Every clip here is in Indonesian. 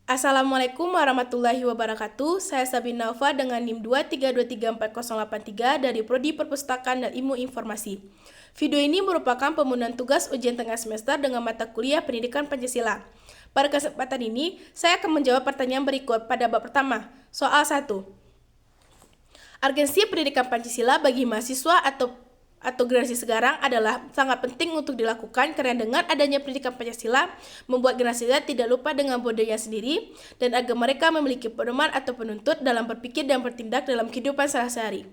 Assalamualaikum warahmatullahi wabarakatuh. Saya Sabina Nova dengan NIM 232340883 dari Prodi Perpustakaan dan Ilmu Informasi. Video ini merupakan pemenuhan tugas ujian tengah semester dengan mata kuliah Pendidikan Pancasila. Pada kesempatan ini, saya akan menjawab pertanyaan berikut pada bab pertama. Soal 1. Urgensi pendidikan Pancasila bagi mahasiswa atau generasi sekarang adalah sangat penting untuk dilakukan karena dengan adanya pendidikan Pancasila membuat generasi Z tidak lupa dengan budaya sendiri dan agar mereka memiliki pedoman atau penuntut dalam berpikir dan bertindak dalam kehidupan sehari-hari.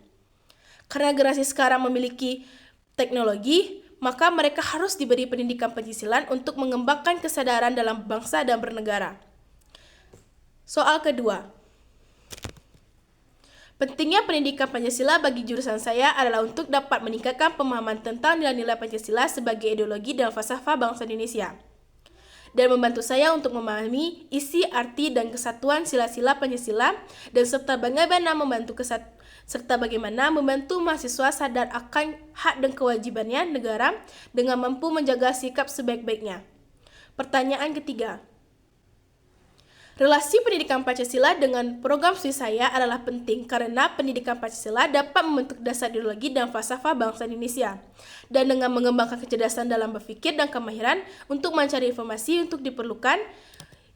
Karena generasi sekarang memiliki teknologi, maka mereka harus diberi pendidikan Pancasila untuk mengembangkan kesadaran dalam bangsa dan bernegara. Soal kedua. Pentingnya pendidikan Pancasila bagi jurusan saya adalah untuk dapat meningkatkan pemahaman tentang nilai-nilai Pancasila sebagai ideologi dan falsafah bangsa Indonesia, dan membantu saya untuk memahami isi, arti, dan kesatuan sila-sila Pancasila, dan serta bagaimana membantu mahasiswa sadar akan hak dan kewajibannya negara dengan mampu menjaga sikap sebaik-baiknya. Pertanyaan ketiga. Relasi pendidikan Pancasila dengan program studi saya adalah penting karena pendidikan Pancasila dapat membentuk dasar ideologi dan falsafah bangsa Indonesia, dan dengan mengembangkan kecerdasan dalam berpikir dan kemahiran untuk mencari informasi untuk diperlukan,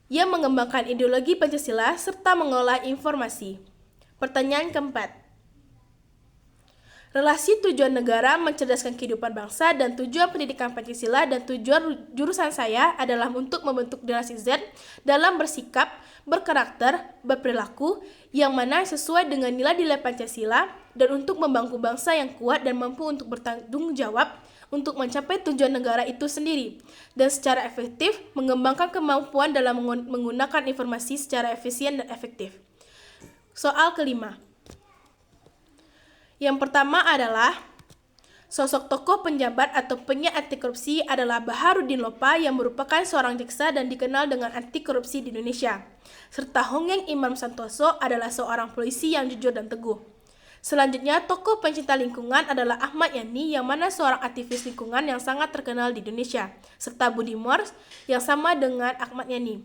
ia mengembangkan ideologi Pancasila serta mengolah informasi. Pertanyaan keempat. Relasi tujuan negara mencerdaskan kehidupan bangsa dan tujuan pendidikan Pancasila dan tujuan jurusan saya adalah untuk membentuk generasi Z dalam bersikap, berkarakter, berperilaku yang mana sesuai dengan nilai-nilai Pancasila dan untuk membangun bangsa yang kuat dan mampu untuk bertanggung jawab untuk mencapai tujuan negara itu sendiri dan secara efektif mengembangkan kemampuan dalam menggunakan informasi secara efisien dan efektif. Soal kelima. Yang pertama adalah sosok tokoh penjabat atau penyiar anti korupsi adalah Baharudin Lopa yang merupakan seorang jaksa dan dikenal dengan anti korupsi di Indonesia. Serta Hongeng Imam Santoso adalah seorang polisi yang jujur dan teguh. Selanjutnya, tokoh pencinta lingkungan adalah Ahmad Yani yang mana seorang aktivis lingkungan yang sangat terkenal di Indonesia. Serta Budi Mors yang sama dengan Ahmad Yani.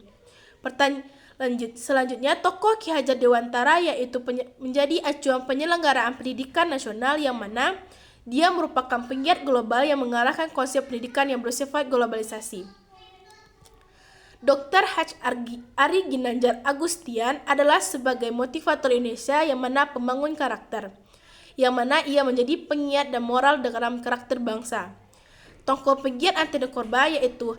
Selanjutnya, tokoh Ki Hajar Dewantara yaitu menjadi acuan penyelenggaraan pendidikan nasional yang mana dia merupakan penggiat global yang mengarahkan konsep pendidikan yang bersifat globalisasi. Dr. H. Ari Ginanjar Agustian adalah sebagai motivator Indonesia yang mana pembangun karakter, yang mana ia menjadi penggiat dan moral dalam karakter bangsa. Tokoh penggiat anti narkoba yaitu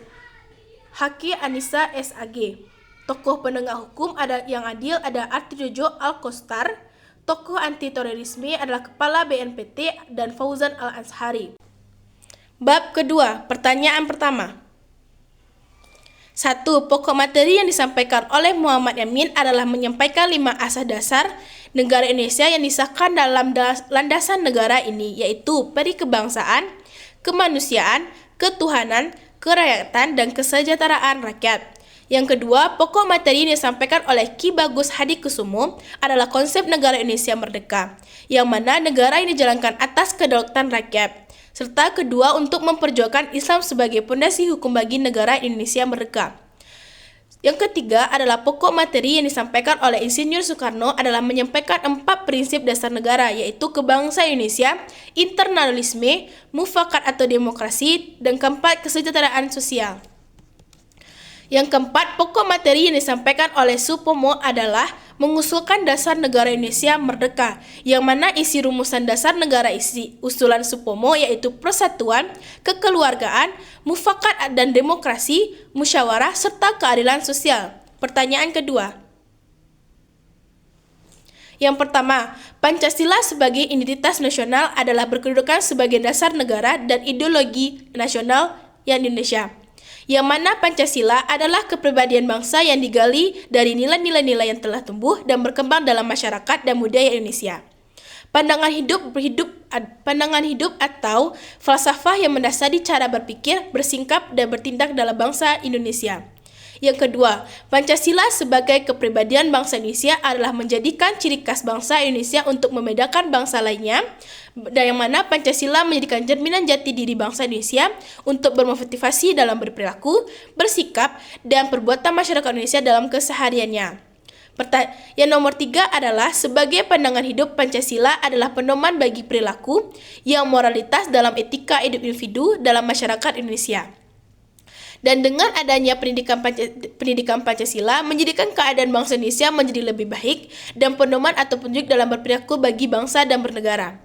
Haki Anissa SAG. Tokoh penegak hukum yang adil ada Artijojo Al-Kostar. Tokoh anti-terorisme adalah Kepala BNPT dan Fauzan Al-Azhari. Bab kedua, pertanyaan pertama. 1. Pokok materi yang disampaikan oleh Muhammad Yamin adalah menyampaikan 5 asas dasar negara Indonesia yang disahkan dalam landasan negara ini, yaitu perikebangsaan, kemanusiaan, ketuhanan, kerakyatan, dan kesejahteraan rakyat. Yang kedua, pokok materi yang disampaikan oleh Ki Bagus Hadikusumo adalah konsep negara Indonesia merdeka, yang mana negara ini dijalankan atas kedaulatan rakyat. Serta kedua, untuk memperjuangkan Islam sebagai pondasi hukum bagi negara Indonesia merdeka. Yang ketiga adalah pokok materi yang disampaikan oleh Insinyur Soekarno adalah menyampaikan 4 prinsip dasar negara, yaitu kebangsaan Indonesia, internasionalisme, mufakat atau demokrasi, dan keempat, kesejahteraan sosial. Yang keempat, pokok materi yang disampaikan oleh Supomo adalah mengusulkan dasar negara Indonesia merdeka, yang mana isi rumusan dasar negara isi usulan Supomo yaitu persatuan, kekeluargaan, mufakat dan demokrasi, musyawarah, serta keadilan sosial. Pertanyaan kedua. Yang pertama, Pancasila sebagai identitas nasional adalah berkedudukan sebagai dasar negara dan ideologi nasional yang Indonesia, yang mana Pancasila adalah kepribadian bangsa yang digali dari nilai-nilai yang telah tumbuh dan berkembang dalam masyarakat dan budaya Indonesia. Pandangan hidup atau falsafah yang mendasari cara berpikir, bersikap, dan bertindak dalam bangsa Indonesia. Yang kedua, Pancasila sebagai kepribadian bangsa Indonesia adalah menjadikan ciri khas bangsa Indonesia untuk membedakan bangsa lainnya, dan yang mana Pancasila menjadikan cerminan jati diri bangsa Indonesia untuk bermotivasi dalam berperilaku, bersikap, dan perbuatan masyarakat Indonesia dalam kesehariannya. Yang nomor 3 adalah sebagai pandangan hidup Pancasila adalah pedoman bagi perilaku yang moralitas dalam etika hidup individu dalam masyarakat Indonesia. Dan dengan adanya pendidikan Pancasila menjadikan keadaan bangsa Indonesia menjadi lebih baik dan pedoman atau petunjuk dalam berperilaku bagi bangsa dan bernegara.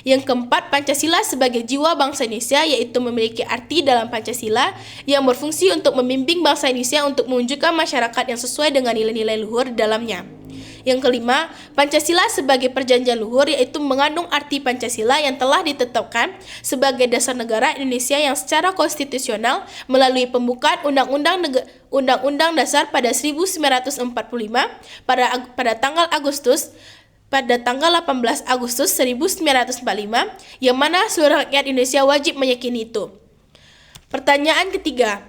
Yang keempat, Pancasila sebagai jiwa bangsa Indonesia, yaitu memiliki arti dalam Pancasila yang berfungsi untuk membimbing bangsa Indonesia untuk mewujudkan masyarakat yang sesuai dengan nilai-nilai luhur di dalamnya. Yang kelima, Pancasila sebagai perjanjian luhur, yaitu mengandung arti Pancasila yang telah ditetapkan sebagai dasar negara Indonesia yang secara konstitusional melalui pembukaan Undang-Undang Dasar pada 1945 pada tanggal 18 Agustus 1945, yang mana seluruh rakyat Indonesia wajib meyakini itu. Pertanyaan ketiga,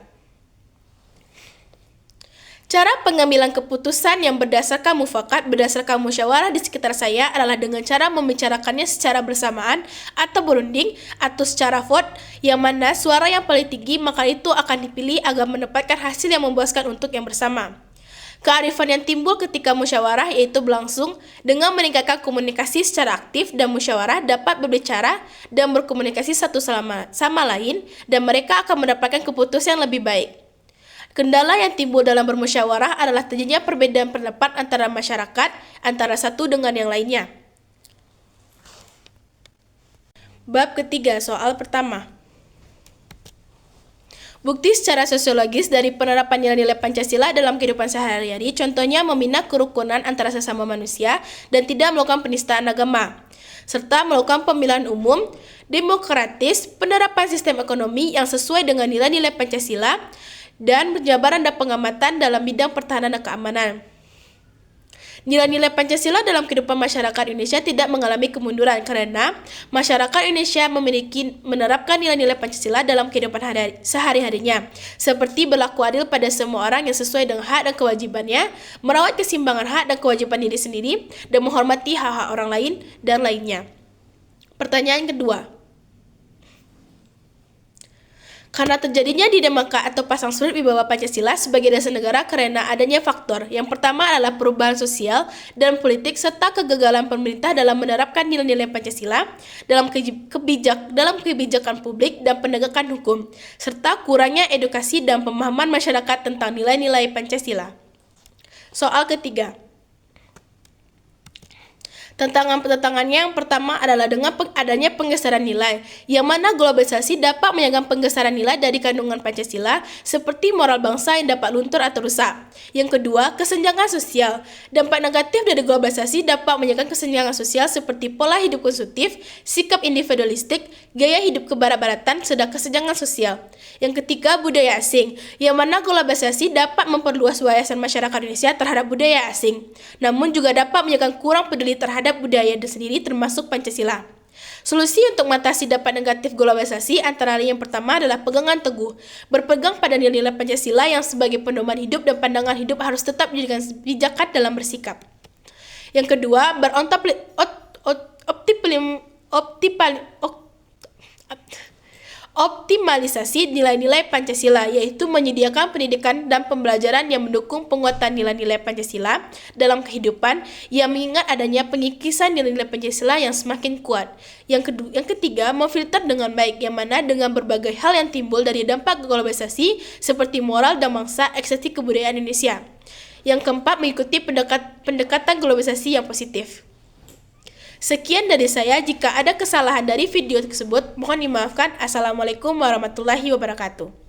cara pengambilan keputusan yang berdasarkan mufakat, berdasarkan musyawarah di sekitar saya adalah dengan cara membicarakannya secara bersamaan atau berunding atau secara vote, yang mana suara yang paling tinggi maka itu akan dipilih agar mendapatkan hasil yang memuaskan untuk yang bersama. Kearifan yang timbul ketika musyawarah yaitu berlangsung dengan meningkatkan komunikasi secara aktif, dan musyawarah dapat berbicara dan berkomunikasi satu sama lain, dan mereka akan mendapatkan keputusan yang lebih baik. Kendala yang timbul dalam bermusyawarah adalah terjadinya perbedaan pendapat antara masyarakat antara satu dengan yang lainnya. Bab ketiga, soal pertama. Bukti secara sosiologis dari penerapan nilai-nilai Pancasila dalam kehidupan sehari-hari, contohnya membina kerukunan antara sesama manusia dan tidak melakukan penistaan agama, serta melakukan pemilihan umum, demokratis, penerapan sistem ekonomi yang sesuai dengan nilai-nilai Pancasila, dan penjabaran dan pengamatan dalam bidang pertahanan dan keamanan. Nilai-nilai Pancasila dalam kehidupan masyarakat Indonesia tidak mengalami kemunduran karena masyarakat Indonesia menerapkan nilai-nilai Pancasila dalam kehidupan sehari-harinya, seperti berlaku adil pada semua orang yang sesuai dengan hak dan kewajibannya, merawat keseimbangan hak dan kewajiban diri sendiri, dan menghormati hak-hak orang lain, dan lainnya. Pertanyaan kedua, karena terjadinya dinamika atau pasang surut di bawah Pancasila sebagai dasar negara karena adanya faktor. Yang pertama adalah perubahan sosial dan politik serta kegagalan pemerintah dalam menerapkan nilai-nilai Pancasila dalam kebijakan publik dan penegakan hukum, serta kurangnya edukasi dan pemahaman masyarakat tentang nilai-nilai Pancasila. Soal ketiga, tantangannya yang pertama adalah dengan adanya penggeseran nilai, yang mana globalisasi dapat menyangga penggeseran nilai dari kandungan Pancasila seperti moral bangsa yang dapat luntur atau rusak. Yang kedua, kesenjangan sosial. Dampak negatif dari globalisasi dapat menyangga kesenjangan sosial seperti pola hidup konsumtif, sikap individualistik, gaya hidup kebarat-baratan, sedang kesenjangan sosial. Yang ketiga, budaya asing, yang mana globalisasi dapat memperluas wawasan masyarakat Indonesia terhadap budaya asing, namun juga dapat menyangga kurang peduli terhadap budaya itu sendiri termasuk Pancasila. Solusi untuk mengatasi dampak negatif globalisasi antara lain yang pertama adalah pegangan teguh, berpegang pada nilai-nilai Pancasila yang sebagai pedoman hidup, dan pandangan hidup harus tetap dijadikan bijakan dalam bersikap. Yang kedua, optimalisasi nilai-nilai Pancasila, yaitu menyediakan pendidikan dan pembelajaran yang mendukung penguatan nilai-nilai Pancasila dalam kehidupan, yang mengingat adanya pengikisan nilai-nilai Pancasila yang semakin kuat. Yang ketiga, memfilter dengan baik, yang mana dengan berbagai hal yang timbul dari dampak globalisasi seperti moral dan bangsa, estetik kebudayaan Indonesia. Yang keempat, mengikuti pendekatan globalisasi yang positif. Sekian dari saya. Jika ada kesalahan dari video tersebut, mohon dimaafkan. Assalamualaikum warahmatullahi wabarakatuh.